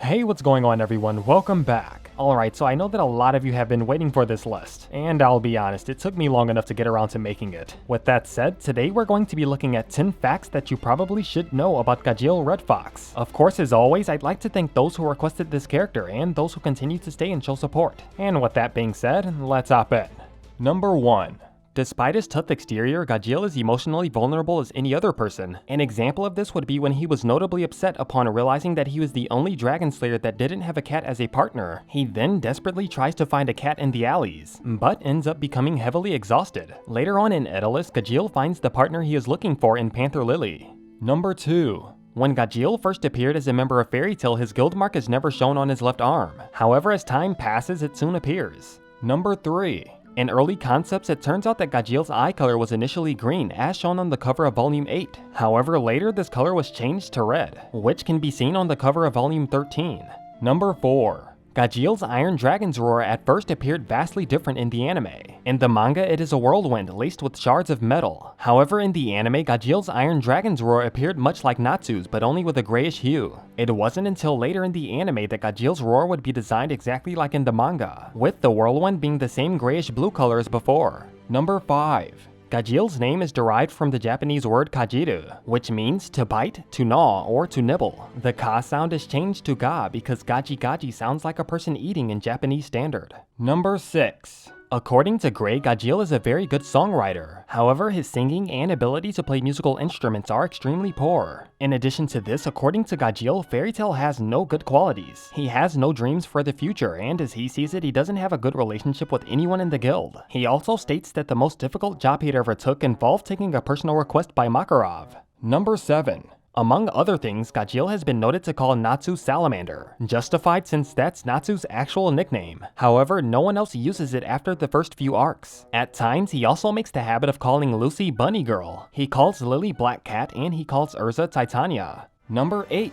Hey, what's going on everyone? Welcome back. Alright, so I know that a lot of you have been waiting for this list, and I'll be honest, it took me long enough to get around to making it. With that said, today we're going to be looking at 10 facts that you probably should know about Gajeel Redfox. Of course, as always, I'd like to thank those who requested this character and those who continue to stay and show support. And with that being said, let's hop in. Number 1. Despite his tough exterior, Gajeel is emotionally vulnerable as any other person. An example of this would be when he was notably upset upon realizing that he was the only dragon slayer that didn't have a cat as a partner. He then desperately tries to find a cat in the alleys, but ends up becoming heavily exhausted. Later on in Edelus, Gajeel finds the partner he is looking for in Panther Lily. Number 2. When Gajeel first appeared as a member of Fairy Tail, his guild mark is never shown on his left arm. However, as time passes, it soon appears. Number 3. In early concepts, it turns out that Gajeel's eye color was initially green, as shown on the cover of Volume 8. However, later this color was changed to red, which can be seen on the cover of Volume 13. Number 4. Gajeel's Iron Dragon's roar at first appeared vastly different in the anime. In the manga, it is a whirlwind laced with shards of metal. However, in the anime, Gajeel's Iron Dragon's roar appeared much like Natsu's, but only with a grayish hue. It wasn't until later in the anime that Gajeel's roar would be designed exactly like in the manga, with the whirlwind being the same grayish blue color as before. Number 5. Gajeel's name is derived from the Japanese word kajiru, which means to bite, to gnaw, or to nibble. The ka sound is changed to ga because gaji gaji sounds like a person eating in Japanese standard. Number 6. According to Gray, Gajeel is a very good songwriter. However, his singing and ability to play musical instruments are extremely poor. In addition to this, according to Gajeel, Fairy Tail has no good qualities. He has no dreams for the future, and as he sees it, he doesn't have a good relationship with anyone in the guild. He also states that the most difficult job he ever took involved taking a personal request by Makarov. Number 7. Among other things, Gajeel has been noted to call Natsu Salamander, justified since that's Natsu's actual nickname. However, no one else uses it after the first few arcs. At times, he also makes the habit of calling Lucy Bunny Girl. He calls Lily Black Cat, and he calls Urza Titania. Number 8.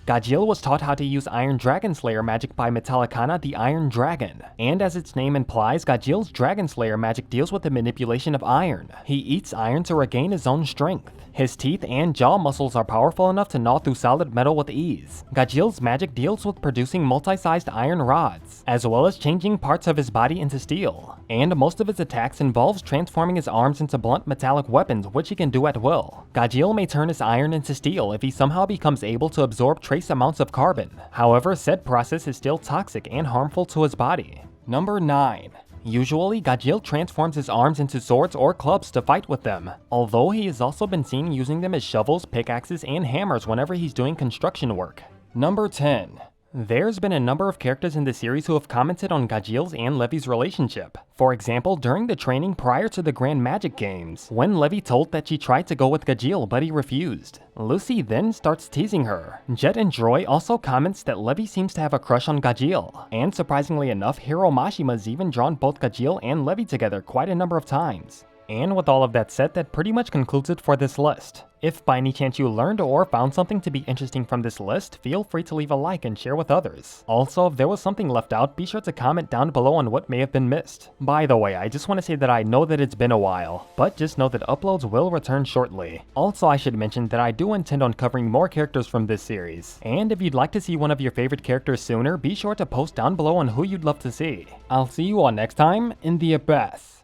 Gajeel was taught how to use Iron Dragon Slayer magic by Cana, the Iron Dragon. And as its name implies, Gajeel's Dragon Slayer magic deals with the manipulation of iron. He eats iron to regain his own strength. His teeth and jaw muscles are powerful enough to gnaw through solid metal with ease. Gajeel's magic deals with producing multi-sized iron rods, as well as changing parts of his body into steel. And most of his attacks involves transforming his arms into blunt metallic weapons, which he can do at will. Gajeel may turn his iron into steel if he somehow becomes able to absorb trace amounts of carbon. However, said process is still toxic and harmful to his body. Number 9. Usually, Gajeel transforms his arms into swords or clubs to fight with them, although he has also been seen using them as shovels, pickaxes, and hammers whenever he's doing construction work. Number 10. There's been a number of characters in the series who have commented on Gajeel's and Levy's relationship. For example, during the training prior to the Grand Magic Games, when Levy told that she tried to go with Gajeel but he refused. Lucy then starts teasing her. Jet and Joy also comments that Levy seems to have a crush on Gajeel, and surprisingly enough, Hiro Mashima's even drawn both Gajeel and Levy together quite a number of times. And with all of that said, that pretty much concludes it for this list. If by any chance you learned or found something to be interesting from this list, feel free to leave a like and share with others. Also, if there was something left out, be sure to comment down below on what may have been missed. By the way, I just want to say that I know that it's been a while, but just know that uploads will return shortly. Also, I should mention that I do intend on covering more characters from this series, and if you'd like to see one of your favorite characters sooner, be sure to post down below on who you'd love to see. I'll see you all next time in the Abyss.